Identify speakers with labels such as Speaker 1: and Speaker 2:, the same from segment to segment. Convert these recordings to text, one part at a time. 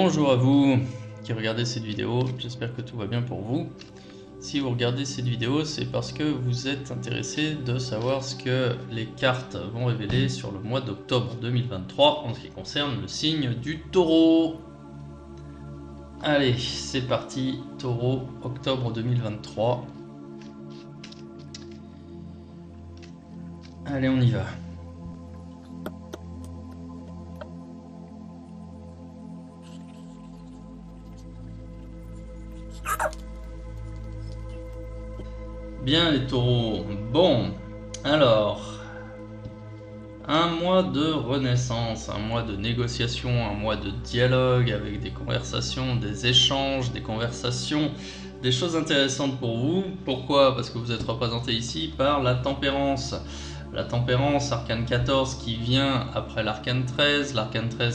Speaker 1: Bonjour à vous qui regardez cette vidéo, j'espère que tout va bien pour vous. Si vous regardez cette vidéo, c'est parce que vous êtes intéressé de savoir ce que les cartes vont révéler sur le mois d'octobre 2023 en ce qui concerne le signe du taureau. Allez, c'est parti, taureau, octobre 2023. Allez, on y va. Bien les taureaux, bon, alors, un mois de renaissance, un mois de négociation, un mois de dialogue avec des conversations, des échanges, des conversations, des choses intéressantes pour vous. Pourquoi? Parce que vous êtes représenté ici par la tempérance. La tempérance, arcane 14 qui vient après l'arcane 13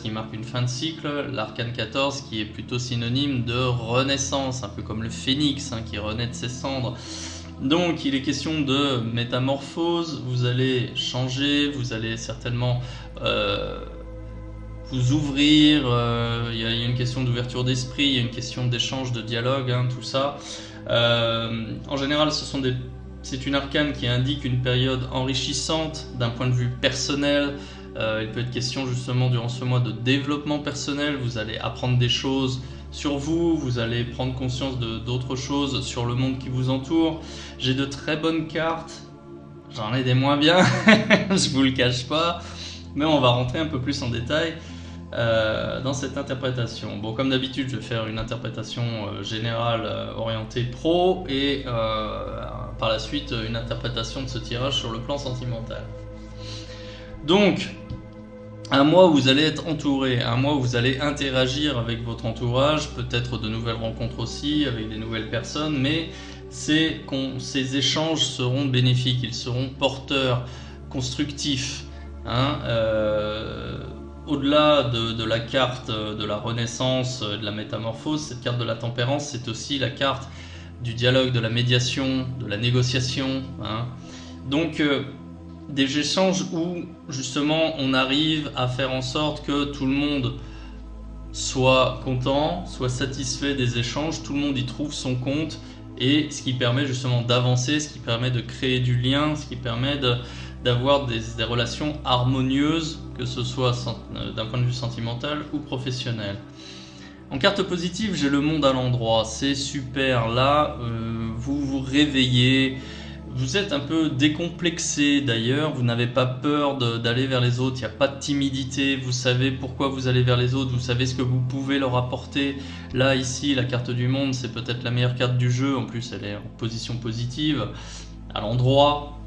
Speaker 1: qui marque une fin de cycle, l'arcane 14 qui est plutôt synonyme de renaissance, un peu comme le phénix qui renaît de ses cendres. Donc il est question de métamorphose, vous allez changer, vous allez certainement vous ouvrir, il y a une question d'ouverture d'esprit, il y a une question d'échange, de dialogue, tout ça. En général c'est une arcane qui indique une période enrichissante d'un point de vue personnel. Il peut être question justement durant ce mois de développement personnel, vous allez apprendre des choses sur vous, vous allez prendre conscience d'autres choses sur le monde qui vous entoure. J'ai de très bonnes cartes, j'en ai des moins bien, je vous le cache pas, mais on va rentrer un peu plus en détail dans cette interprétation. Bon, comme d'habitude, je vais faire une interprétation générale orientée pro et par la suite une interprétation de ce tirage sur le plan sentimental. Donc, un mois où vous allez être entouré, un mois où vous allez interagir avec votre entourage, peut-être de nouvelles rencontres aussi, avec des nouvelles personnes, mais ces échanges seront bénéfiques, ils seront porteurs, constructifs. Au-delà de la carte de la renaissance, de la métamorphose, cette carte de la tempérance, c'est aussi la carte du dialogue, de la médiation, de la négociation. Donc, des échanges où justement on arrive à faire en sorte que tout le monde soit content, soit satisfait des échanges, tout le monde y trouve son compte, et ce qui permet justement d'avancer, ce qui permet de créer du lien, ce qui permet d'avoir des relations harmonieuses, que ce soit d'un point de vue sentimental ou professionnel. En carte positive, j'ai le monde à l'endroit, c'est super, là vous vous réveillez. Vous êtes un peu décomplexé d'ailleurs, vous n'avez pas peur d'aller vers les autres, il n'y a pas de timidité, vous savez pourquoi vous allez vers les autres, vous savez ce que vous pouvez leur apporter. Là, ici, la carte du monde, c'est peut-être la meilleure carte du jeu, en plus elle est en position positive. À l'endroit,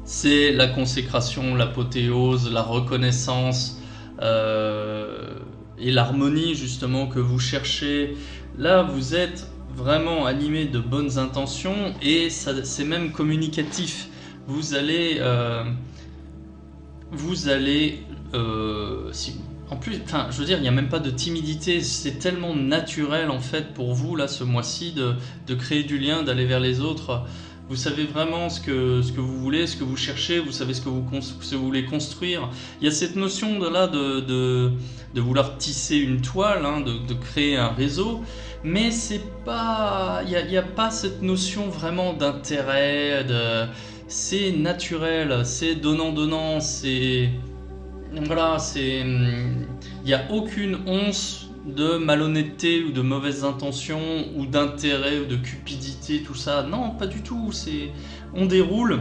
Speaker 1: c'est la consécration, l'apothéose, la reconnaissance et l'harmonie justement que vous cherchez. Là, vous êtes vraiment animé de bonnes intentions et c'est même communicatif. Vous allez en plus, je veux dire, il n'y a même pas de timidité, c'est tellement naturel en fait pour vous là ce mois-ci de créer du lien, d'aller vers les autres. Vous savez vraiment ce que vous voulez, ce que vous cherchez, vous savez ce que vous voulez construire. Il y a cette notion de vouloir tisser une toile, de créer un réseau, mais c'est pas, il y a pas cette notion vraiment d'intérêt, c'est naturel, c'est donnant-donnant, c'est voilà, il n'y a aucune once de malhonnêteté ou de mauvaises intentions ou d'intérêt ou de cupidité, tout ça. Non, pas du tout, on déroule.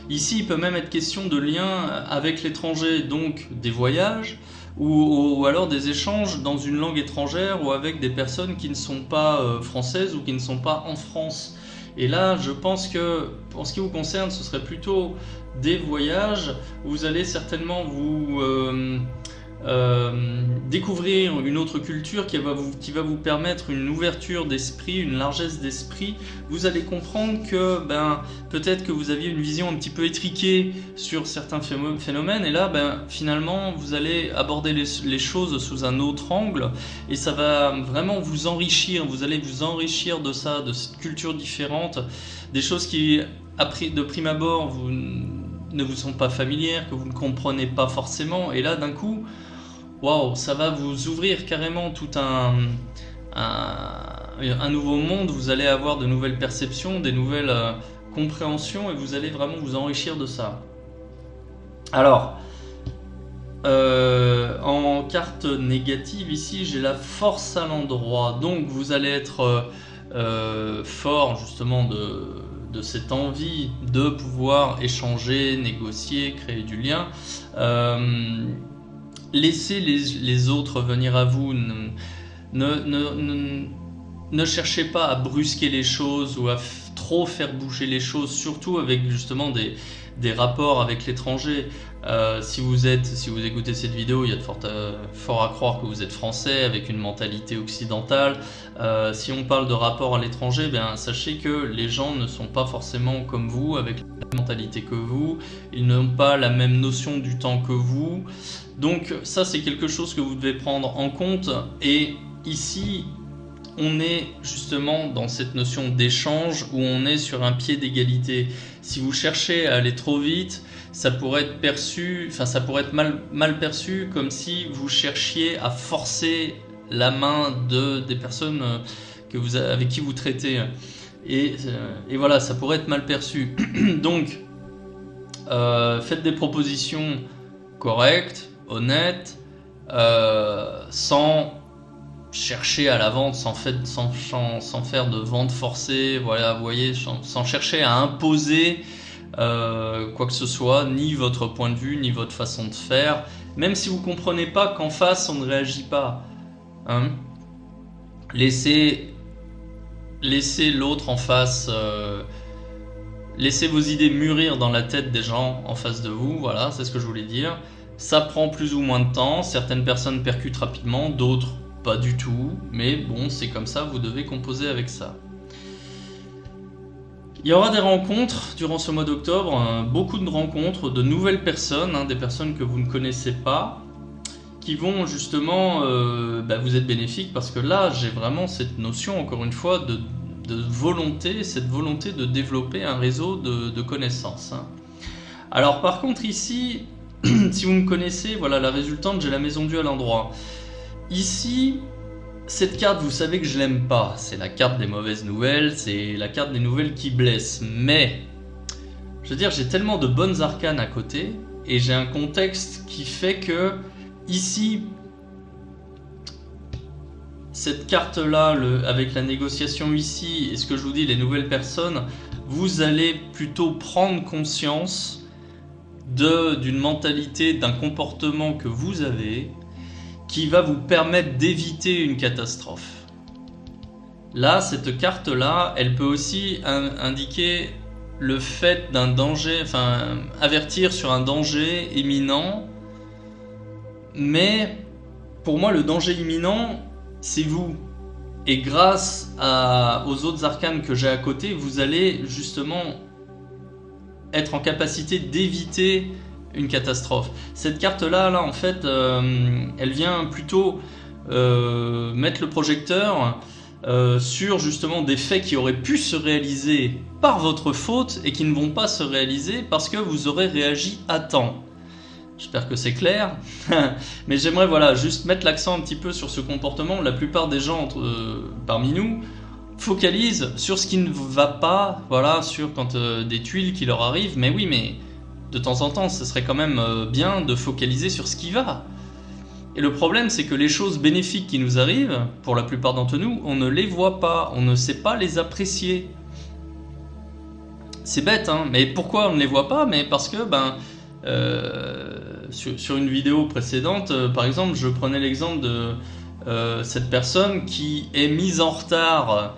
Speaker 1: Ici, il peut même être question de liens avec l'étranger, donc des voyages ou alors des échanges dans une langue étrangère ou avec des personnes qui ne sont pas françaises ou qui ne sont pas en France. Et là, je pense que, pour ce qui vous concerne, ce serait plutôt des voyages où vous allez certainement vous découvrir une autre culture qui va vous permettre une ouverture d'esprit, une largesse d'esprit. Vous allez comprendre que peut-être que vous aviez une vision un petit peu étriquée sur certains phénomènes, et là finalement vous allez aborder les choses sous un autre angle, et ça va vraiment vous enrichir. Vous allez vous enrichir de ça, de cette culture différente, des choses qui de prime abord ne vous sont pas familières, que vous ne comprenez pas forcément, et là d'un coup, waouh, ça va vous ouvrir carrément tout un nouveau monde. Vous allez avoir de nouvelles perceptions, des nouvelles compréhensions, et vous allez vraiment vous enrichir de ça. Alors, en carte négative ici, j'ai la force à l'endroit. Donc vous allez être fort justement de cette envie de pouvoir échanger, négocier, créer du lien. Laissez les autres venir à vous. Ne cherchez pas à brusquer les choses ou à trop faire bouger les choses, surtout avec justement des rapports avec l'étranger. Si vous écoutez cette vidéo, il y a de fort à croire que vous êtes français avec une mentalité occidentale. Si on parle de rapport à l'étranger, sachez que les gens ne sont pas forcément comme vous, avec la même mentalité que vous. Ils n'ont pas la même notion du temps que vous. Donc ça, c'est quelque chose que vous devez prendre en compte. Et ici, on est justement dans cette notion d'échange où on est sur un pied d'égalité. Si vous cherchez à aller trop vite, ça pourrait être perçu, ça pourrait être mal perçu, comme si vous cherchiez à forcer la main des personnes avec qui vous traitez. Et voilà, ça pourrait être mal perçu. Donc, faites des propositions correctes, honnêtes, sans chercher à la vente, sans faire de vente forcée, voilà, vous voyez, sans chercher à imposer quoi que ce soit, ni votre point de vue, ni votre façon de faire, même si vous comprenez pas qu'en face on ne réagit pas. Hein, laissez l'autre en face, laissez vos idées mûrir dans la tête des gens en face de vous, voilà, c'est ce que je voulais dire. Ça prend plus ou moins de temps, certaines personnes percutent rapidement, d'autres pas du tout, mais bon, c'est comme ça, vous devez composer avec ça. Il y aura des rencontres durant ce mois d'octobre, beaucoup de rencontres, de nouvelles personnes, des personnes que vous ne connaissez pas, qui vont justement vous être bénéfiques, parce que là, j'ai vraiment cette notion, encore une fois, de volonté, cette volonté de développer un réseau de connaissances. Alors par contre ici, si vous me connaissez, voilà la résultante, j'ai la maison Dieu à l'endroit. Ici, cette carte, vous savez que je l'aime pas. C'est la carte des mauvaises nouvelles, c'est la carte des nouvelles qui blessent. Mais, je veux dire, j'ai tellement de bonnes arcanes à côté, et j'ai un contexte qui fait que, ici, cette carte-là, avec la négociation ici, et ce que je vous dis, les nouvelles personnes, vous allez plutôt prendre conscience d'une mentalité, d'un comportement que vous avez, qui va vous permettre d'éviter une catastrophe. Là, cette carte-là, elle peut aussi indiquer le fait d'un danger, avertir sur un danger imminent. Mais pour moi, le danger imminent, c'est vous. Et grâce aux autres arcanes que j'ai à côté, vous allez justement être en capacité d'éviter une catastrophe. Cette carte-là, en fait, elle vient plutôt mettre le projecteur sur justement des faits qui auraient pu se réaliser par votre faute et qui ne vont pas se réaliser parce que vous aurez réagi à temps. J'espère que c'est clair. Mais j'aimerais juste mettre l'accent un petit peu sur ce comportement. La plupart des gens parmi nous focalisent sur ce qui ne va pas, sur quand des tuiles qui leur arrivent. Mais oui, mais de temps en temps, ce serait quand même bien de focaliser sur ce qui va. Et le problème, c'est que les choses bénéfiques qui nous arrivent, pour la plupart d'entre nous, on ne les voit pas, on ne sait pas les apprécier. C'est bête, mais pourquoi on ne les voit pas? Mais parce que, sur une vidéo précédente, par exemple, je prenais l'exemple de cette personne qui est mise en retard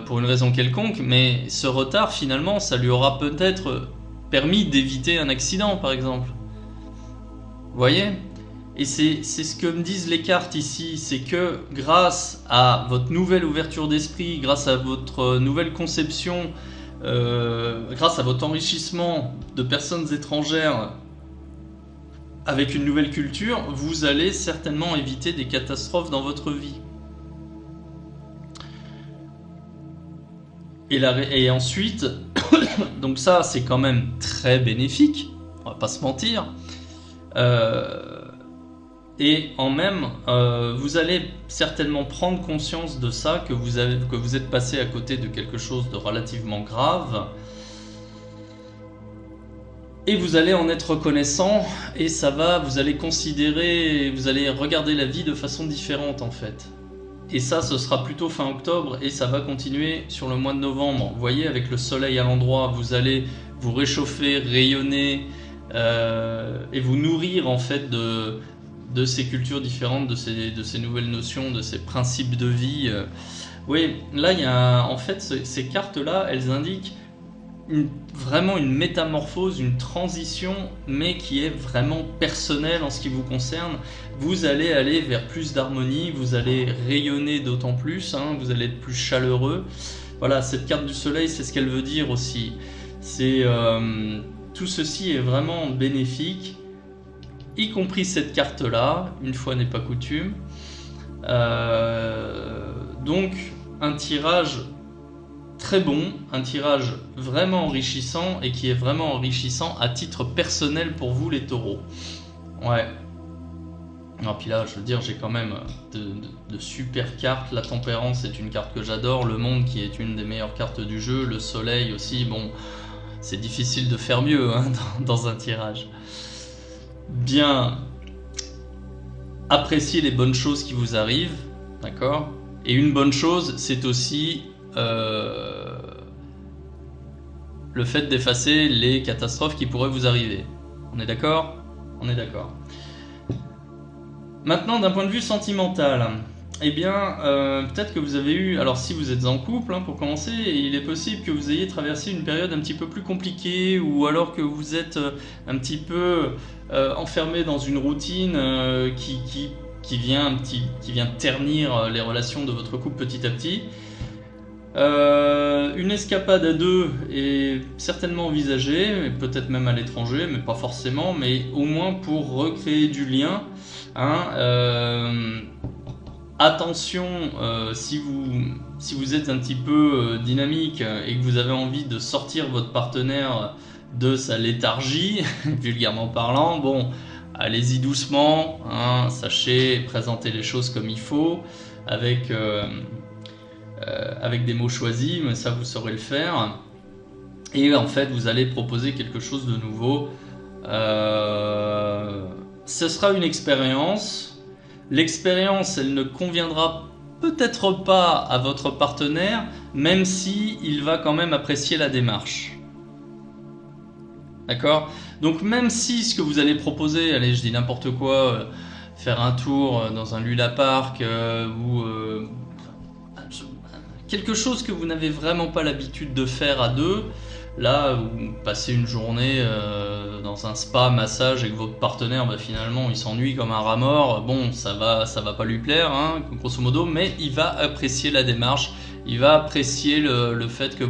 Speaker 1: pour une raison quelconque, mais ce retard, finalement, ça lui aura peut-être permis d'éviter un accident, par exemple. Vous voyez? Et c'est ce que me disent les cartes ici, c'est que grâce à votre nouvelle ouverture d'esprit, grâce à votre nouvelle conception, grâce à votre enrichissement de personnes étrangères avec une nouvelle culture, vous allez certainement éviter des catastrophes dans votre vie. Et ensuite, donc ça c'est quand même très bénéfique, on va pas se mentir. Et en même, vous allez certainement prendre conscience de ça, que vous êtes passé à côté de quelque chose de relativement grave. Et vous allez en être reconnaissant, et vous allez considérer, vous allez regarder la vie de façon différente en fait. Et ça, ce sera plutôt fin octobre, et ça va continuer sur le mois de novembre. Vous voyez, avec le soleil à l'endroit, vous allez vous réchauffer, rayonner, et vous nourrir en fait de ces cultures différentes, de ces nouvelles notions, de ces principes de vie. Oui, là, il y a en fait ces cartes-là, elles indiquent vraiment une métamorphose, une transition, mais qui est vraiment personnelle en ce qui vous concerne. Vous allez aller vers plus d'harmonie, vous allez rayonner d'autant plus, hein, vous allez être plus chaleureux. Voilà, cette carte du soleil, c'est ce qu'elle veut dire aussi. Tout ceci est vraiment bénéfique, y compris cette carte-là, une fois n'est pas coutume. Donc, un tirage très bon, un tirage vraiment enrichissant, et qui est vraiment enrichissant à titre personnel pour vous les taureaux. Ouais. Et puis là, je veux dire, j'ai quand même de super cartes. La tempérance est une carte que j'adore, le monde qui est une des meilleures cartes du jeu, le soleil aussi, bon, c'est difficile de faire mieux hein, dans un tirage. Bien, appréciez les bonnes choses qui vous arrivent, d'accord? Et une bonne chose, c'est aussi le fait d'effacer les catastrophes qui pourraient vous arriver. On est d'accord? On est d'accord. Maintenant, d'un point de vue sentimental, eh bien, peut-être que vous avez eu... Alors, si vous êtes en couple, hein, pour commencer, il est possible que vous ayez traversé une période un petit peu plus compliquée, ou alors que vous êtes un petit peu enfermé dans une routine qui vient ternir les relations de votre couple petit à petit. Une escapade à deux est certainement envisagée, peut-être même à l'étranger, mais pas forcément, mais au moins pour recréer du lien. Hein, attention, si vous êtes un petit peu dynamique et que vous avez envie de sortir votre partenaire de sa léthargie, vulgairement parlant, bon, allez-y doucement, hein, sachez présenter les choses comme il faut, avec des mots choisis, mais ça vous saurez le faire. Et en fait, vous allez proposer quelque chose de nouveau. Ce sera une expérience. L'expérience, elle ne conviendra peut-être pas à votre partenaire, même si il va quand même apprécier la démarche. D'accord? Donc même si ce que vous allez proposer, allez, je dis n'importe quoi, faire un tour dans un Luna Park ou quelque chose que vous n'avez vraiment pas l'habitude de faire à deux, là, vous passez une journée dans un spa, massage, et que votre partenaire, finalement, il s'ennuie comme un rat mort, bon, ça va pas lui plaire, hein, grosso modo, mais il va apprécier la démarche, il va apprécier le fait que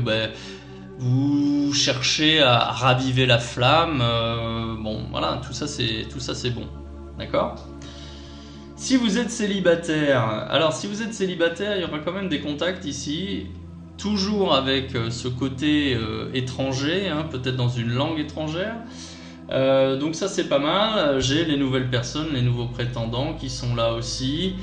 Speaker 1: vous cherchez à raviver la flamme, bon, voilà, tout ça c'est bon, d'accord ? Si vous êtes célibataire, alors si vous êtes célibataire, il y aura quand même des contacts ici, toujours avec ce côté étranger, hein, peut-être dans une langue étrangère. Donc ça c'est pas mal. J'ai les nouvelles personnes, les nouveaux prétendants qui sont là aussi.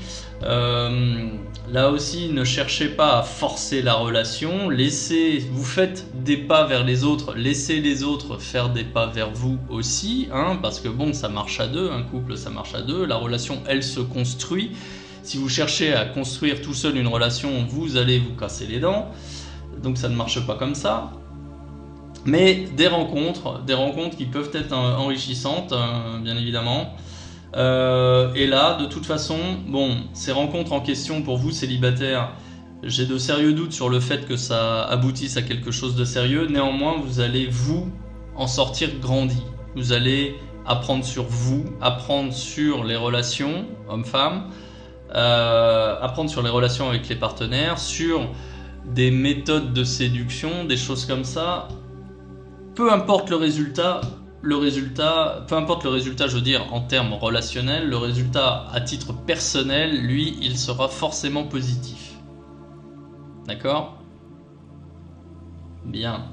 Speaker 1: Là aussi, ne cherchez pas à forcer la relation. Vous faites des pas vers les autres, laissez les autres faire des pas vers vous aussi, hein, parce que bon, ça marche à deux, un couple ça marche à deux, la relation elle se construit. Si vous cherchez à construire tout seul une relation, vous allez vous casser les dents, donc ça ne marche pas comme ça. Mais des rencontres qui peuvent être enrichissantes, bien évidemment. Et là, de toute façon, bon, ces rencontres en question pour vous célibataires, j'ai de sérieux doutes sur le fait que ça aboutisse à quelque chose de sérieux. Néanmoins, vous allez vous en sortir grandi. Vous allez apprendre sur vous, apprendre sur les relations hommes-femmes, apprendre sur les relations avec les partenaires, sur des méthodes de séduction, des choses comme ça. Peu importe le résultat, peu importe le résultat, je veux dire, en termes relationnels, le résultat à titre personnel, lui, il sera forcément positif. D'accord ? Bien.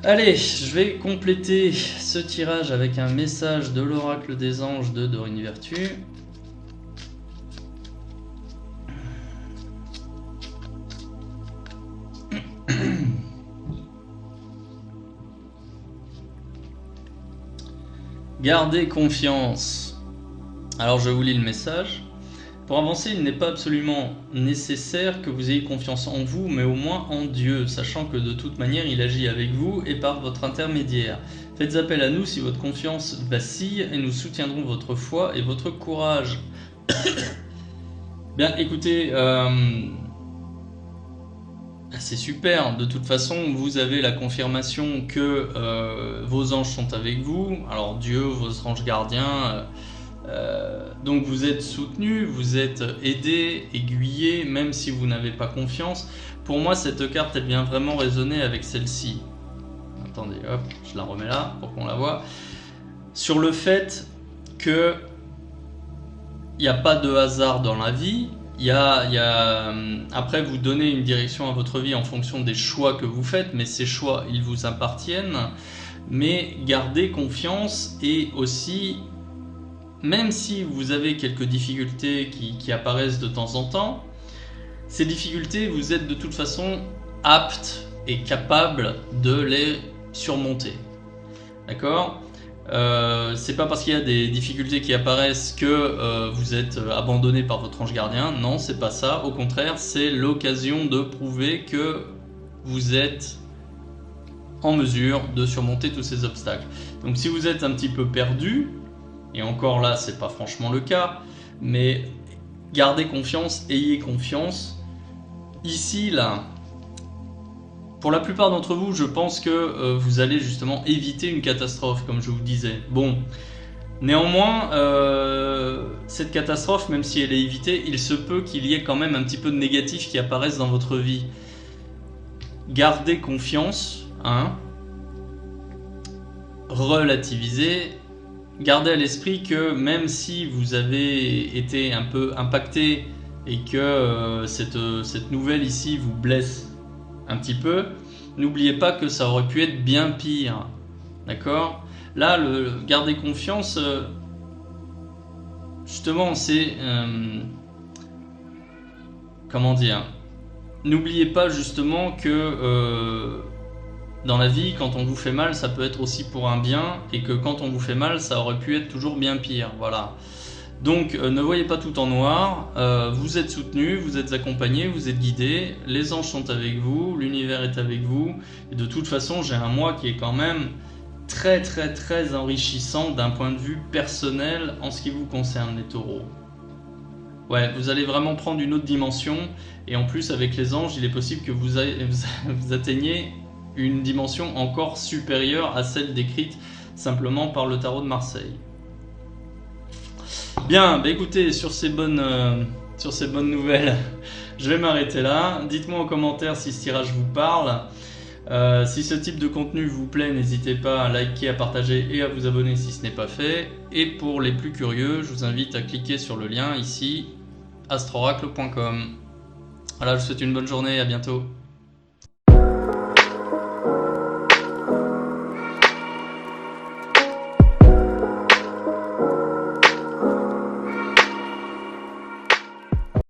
Speaker 1: Allez, je vais compléter ce tirage avec un message de l'oracle des anges de Dorine Vertu. Gardez confiance. Alors je vous lis le message. Pour avancer, il n'est pas absolument nécessaire que vous ayez confiance en vous, mais au moins en Dieu, sachant que de toute manière, il agit avec vous et par votre intermédiaire. Faites appel à nous si votre confiance vacille et nous soutiendrons votre foi et votre courage. Bien, écoutez, c'est super. De toute façon, vous avez la confirmation que vos anges sont avec vous. Alors Dieu, vos anges gardiens... donc vous êtes soutenu, vous êtes aidé, aiguillé, même si vous n'avez pas confiance. Pour moi, cette carte, elle vient vraiment résonner avec celle-ci. Attendez, hop, je la remets là pour qu'on la voit. Sur le fait que il n'y a pas de hasard dans la vie. Après, vous donnez une direction à votre vie en fonction des choix que vous faites, mais ces choix, ils vous appartiennent. Mais gardez confiance et aussi... Même si vous avez quelques difficultés qui apparaissent de temps en temps, ces difficultés, vous êtes de toute façon apte et capable de les surmonter. D'accord ? C'est pas parce qu'il y a des difficultés qui apparaissent que vous êtes abandonné par votre ange gardien. Non, c'est pas ça. Au contraire, c'est l'occasion de prouver que vous êtes en mesure de surmonter tous ces obstacles. Donc si vous êtes un petit peu perdu, et encore là, c'est pas franchement le cas, mais gardez confiance, ayez confiance. Ici, là, pour la plupart d'entre vous, je pense que vous allez justement éviter une catastrophe, comme je vous disais. Bon, néanmoins, cette catastrophe, même si elle est évitée, il se peut qu'il y ait quand même un petit peu de négatif qui apparaisse dans votre vie. Gardez confiance, hein, relativisez. Gardez à l'esprit que même si vous avez été un peu impacté et que cette nouvelle ici vous blesse un petit peu, n'oubliez pas que ça aurait pu être bien pire. D'accord ? Là, gardez confiance, justement, c'est... comment dire ? N'oubliez pas justement que... dans la vie, quand on vous fait mal, ça peut être aussi pour un bien, et que quand on vous fait mal, ça aurait pu être toujours bien pire. Voilà. Donc, ne voyez pas tout en noir. Vous êtes soutenu, vous êtes accompagné, vous êtes guidé. Les anges sont avec vous, l'univers est avec vous. Et de toute façon, j'ai un mois qui est quand même très très très enrichissant d'un point de vue personnel en ce qui vous concerne, les taureaux. Ouais, vous allez vraiment prendre une autre dimension. Et en plus, avec les anges, il est possible que vous atteigniez une dimension encore supérieure à celle décrite simplement par le tarot de Marseille. Bien, bah écoutez, sur ces bonnes nouvelles, je vais m'arrêter là. Dites-moi en commentaire si ce tirage vous parle. Si ce type de contenu vous plaît, n'hésitez pas à liker, à partager et à vous abonner si ce n'est pas fait. Et pour les plus curieux, je vous invite à cliquer sur le lien ici, astroracle.com. Voilà, je vous souhaite une bonne journée, à bientôt.